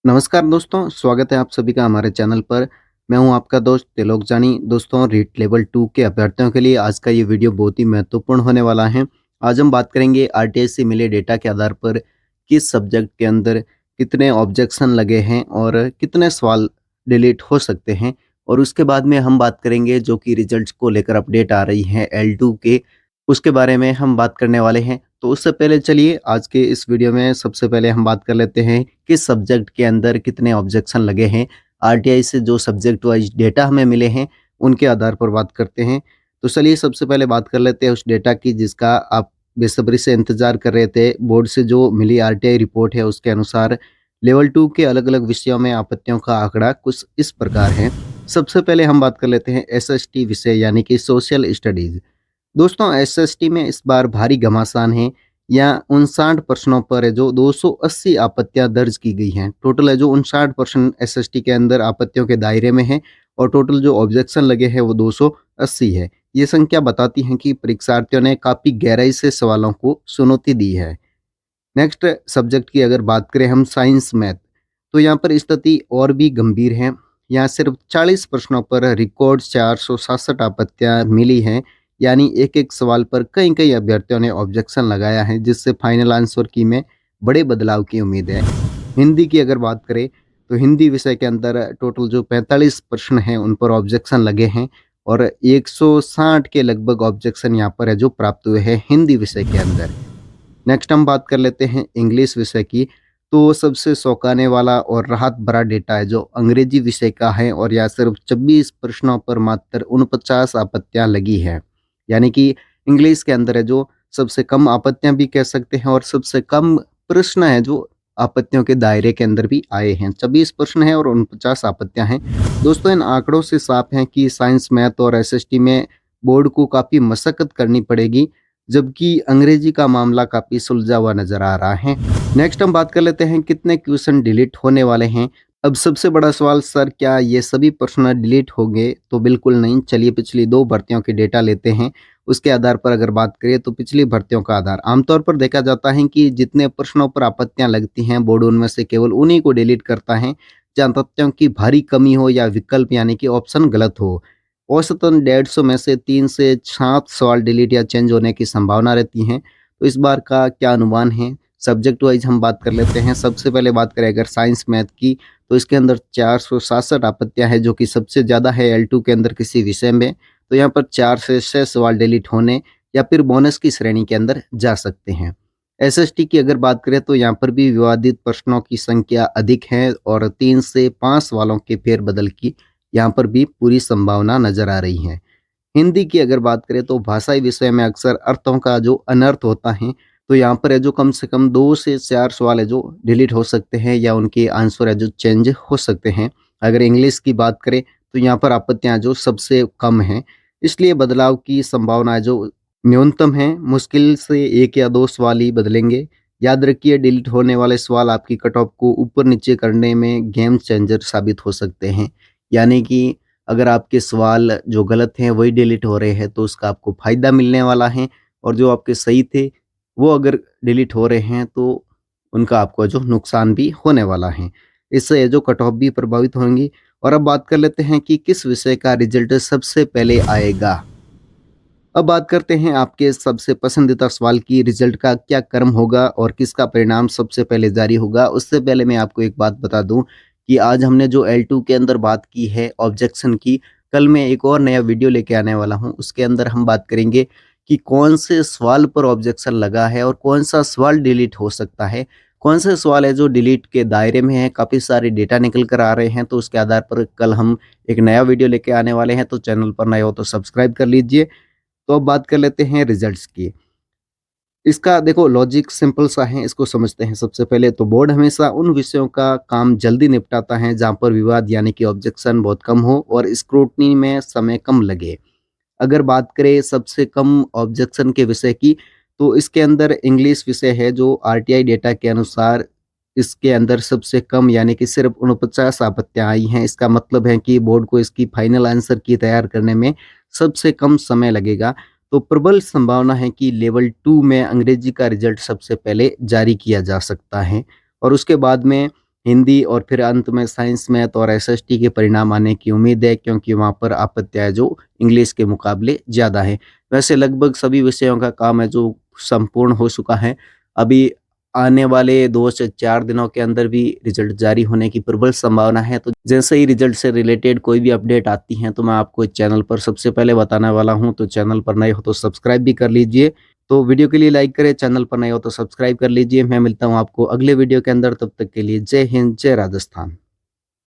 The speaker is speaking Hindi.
नमस्कार दोस्तों, स्वागत है आप सभी का हमारे चैनल पर। मैं हूं आपका दोस्त त्रिलोक जानी। दोस्तों, रीट लेवल 2 के अभ्यर्थियों के लिए आज का ये वीडियो बहुत ही महत्वपूर्ण होने वाला है। आज हम बात करेंगे आरटीआई से मिले डेटा के आधार पर किस सब्जेक्ट के अंदर कितने ऑब्जेक्शन लगे हैं और कितने सवाल डिलीट हो सकते हैं। और उसके बाद में हम बात करेंगे जो कि रिजल्ट्स को लेकर अपडेट आ रही हैं L2 के, उसके बारे में हम बात करने वाले हैं। तो उससे पहले चलिए आज के इस वीडियो में सबसे पहले हम बात कर लेते हैं किस सब्जेक्ट के अंदर कितने ऑब्जेक्शन लगे हैं। आरटीआई से जो सब्जेक्ट वाइज डेटा हमें मिले हैं उनके आधार पर बात करते हैं। तो चलिए सबसे पहले बात कर लेते हैं उस डेटा की जिसका आप बेसब्री से इंतजार कर रहे थे। बोर्ड से जो मिली आरटीआई रिपोर्ट है उसके अनुसार लेवल 2 के अलग-अलग विषयों में आपत्तियों का आंकड़ा कुछ इस प्रकार है। सबसे पहले हम बात कर लेते हैं एसएसटी विषय यानी कि सोशल स्टडीज। दोस्तों, एसएसटी में इस बार भारी घमासान है। यहाँ 59 प्रश्नों पर है जो 280 आपत्तियां दर्ज की गई हैं। टोटल है जो 59 प्रश्न एसएसटी के अंदर आपत्तियों के दायरे में है और टोटल जो ऑब्जेक्शन लगे हैं वो 280 है। ये संख्या बताती है कि परीक्षार्थियों ने काफी गहराई से सवालों को चुनौती दी है। नेक्स्ट सब्जेक्ट की अगर बात करें हम साइंस मैथ, तो यहाँ पर स्थिति और भी गंभीर है। यहाँ सिर्फ 40 प्रश्नों पर रिकॉर्ड 467 आपत्तियां मिली हैं। यानी एक एक सवाल पर कई कई अभ्यर्थियों ने ऑब्जेक्शन लगाया है जिससे फाइनल आंसर की में बड़े बदलाव की उम्मीद है। हिंदी की अगर बात करें तो हिंदी विषय के अंदर टोटल जो 45 प्रश्न हैं उन पर ऑब्जेक्शन लगे हैं और 160 के लगभग ऑब्जेक्शन यहाँ पर है जो प्राप्त हुए हैं हिंदी विषय के अंदर। नेक्स्ट हम बात कर लेते हैं इंग्लिश विषय की। तो सबसे चौंकाने वाला और राहत भरा डेटा है जो अंग्रेजी विषय का है और यह सिर्फ 26 प्रश्नों पर मात्र 49 आपत्तियां लगी है। यानी कि इंग्लिश के अंदर है जो सबसे कम आपत्तियां भी कह सकते हैं और सबसे कम प्रश्न है जो आपत्तियों के दायरे के अंदर भी आए हैं। 26 प्रश्न है और 49 आपत्तियां हैं। दोस्तों, इन आंकड़ों से साफ है कि साइंस मैथ और एसएसटी में बोर्ड को काफ़ी मशक्कत करनी पड़ेगी, जबकि अंग्रेजी का मामला काफ़ी सुलझा हुआ नज़र आ रहा है। नेक्स्ट हम बात कर लेते हैं कितने क्वेश्चन डिलीट होने वाले हैं। अब सबसे बड़ा सवाल, सर क्या ये सभी प्रश्न डिलीट होंगे? तो बिल्कुल नहीं। चलिए पिछली 2 भर्तियों के डेटा लेते हैं। उसके आधार पर अगर बात करें तो पिछली भर्तियों का आधार आमतौर पर देखा जाता है कि जितने प्रश्नों पर आपत्तियां लगती हैं बोर्ड उनमें से केवल उन्हीं को डिलीट करता है जहाँ तथ्यों की भारी कमी हो या विकल्प यानी कि ऑप्शन गलत हो। औसतन 150 में से 3 से 7 सवाल डिलीट या चेंज होने की संभावना रहती है। तो इस बार का क्या अनुमान है? सब्जेक्ट वाइज हम बात कर लेते हैं। सबसे पहले बात करें अगर साइंस मैथ की, तो इसके अंदर 467 आपत्तियां हैं जो कि सबसे ज़्यादा है L2 के अंदर किसी विषय में। तो यहाँ पर 4 से 6 सवाल डिलीट होने या फिर बोनस की श्रेणी के अंदर जा सकते हैं। एसएसटी की अगर बात करें तो यहाँ पर भी विवादित प्रश्नों की संख्या अधिक है और 3 से 5 सवालों के फेरबदल की यहाँ पर भी पूरी संभावना नजर आ रही है। हिंदी की अगर बात करें तो भाषाई विषय में अक्सर अर्थों का जो अनर्थ होता है, तो यहाँ पर है जो कम से कम 2 से 4 सवाल है जो डिलीट हो सकते हैं या उनके आंसर है जो चेंज हो सकते हैं। अगर इंग्लिश की बात करें तो यहाँ पर आपत्तियाँ जो सबसे कम हैं, इसलिए बदलाव की संभावना जो न्यूनतम है। मुश्किल से 1 या 2 सवाल ही बदलेंगे। याद रखिए, डिलीट होने वाले सवाल आपकी कट ऑफ को ऊपर नीचे करने में गेम चेंजर साबित हो सकते हैं। यानी कि अगर आपके सवाल जो गलत हैं वही डिलीट हो रहे हैं तो उसका आपको फ़ायदा मिलने वाला है और जो आपके सही थे वो अगर डिलीट हो रहे हैं तो उनका आपको जो नुकसान भी होने वाला है। इससे जो कट ऑफ भी प्रभावित होंगी। और अब बात कर लेते हैं कि किस विषय का रिजल्ट सबसे पहले आएगा। अब बात करते हैं आपके सबसे पसंदीदा सवाल की, रिजल्ट का क्या क्रम होगा और किसका परिणाम सबसे पहले जारी होगा। उससे पहले मैं आपको एक बात बता दूं कि आज हमने जो L2 के अंदर बात की है ऑब्जेक्शन की, कल मैं एक और नया वीडियो लेके आने वाला हूं। उसके अंदर हम बात करेंगे कि कौन से सवाल पर ऑब्जेक्शन लगा है और कौन सा सवाल डिलीट हो सकता है, कौन से सवाल है जो डिलीट के दायरे में है। काफ़ी सारे डेटा निकल कर आ रहे हैं तो उसके आधार पर कल हम एक नया वीडियो लेके आने वाले हैं। तो चैनल पर नए हो तो सब्सक्राइब कर लीजिए। तो अब बात कर लेते हैं रिजल्ट्स की। इसका देखो लॉजिक सिंपल सा है, इसको समझते हैं। सबसे पहले तो बोर्ड हमेशा उन विषयों का काम जल्दी निपटाता है जहाँ पर विवाद यानी कि ऑब्जेक्शन बहुत कम हो और स्क्रूटनी में समय कम लगे। अगर बात करें सबसे कम ऑब्जेक्शन के विषय की, तो इसके अंदर इंग्लिश विषय है जो आरटीआई डेटा के अनुसार इसके अंदर सबसे कम यानी कि सिर्फ 49 आपत्तियां आई हैं। इसका मतलब है कि बोर्ड को इसकी फाइनल आंसर की तैयार करने में सबसे कम समय लगेगा। तो प्रबल संभावना है कि लेवल 2 में अंग्रेजी का रिजल्ट सबसे पहले जारी किया जा सकता है और उसके बाद में हिंदी और फिर अंत में साइंस, मैथ और एसएसटी के परिणाम आने की उम्मीद है, क्योंकि वहाँ पर आपत्तियाँ जो इंग्लिश के मुकाबले ज़्यादा हैं। वैसे लगभग सभी विषयों का काम है जो संपूर्ण हो चुका है। अभी आने वाले 2 से 4 दिनों के अंदर भी रिज़ल्ट जारी होने की प्रबल संभावना है। तो जैसे ही रिज़ल्ट से रिलेटेड कोई भी अपडेट आती है तो मैं आपको इस चैनल पर सबसे पहले बताने वाला हूँ। तो चैनल पर नए हो तो सब्सक्राइब भी कर लीजिए। तो वीडियो के लिए लाइक करें, चैनल पर नए हो तो सब्सक्राइब कर लीजिए। मैं मिलता हूँ आपको अगले वीडियो के अंदर, तब तक के लिए जय हिंद, जय राजस्थान।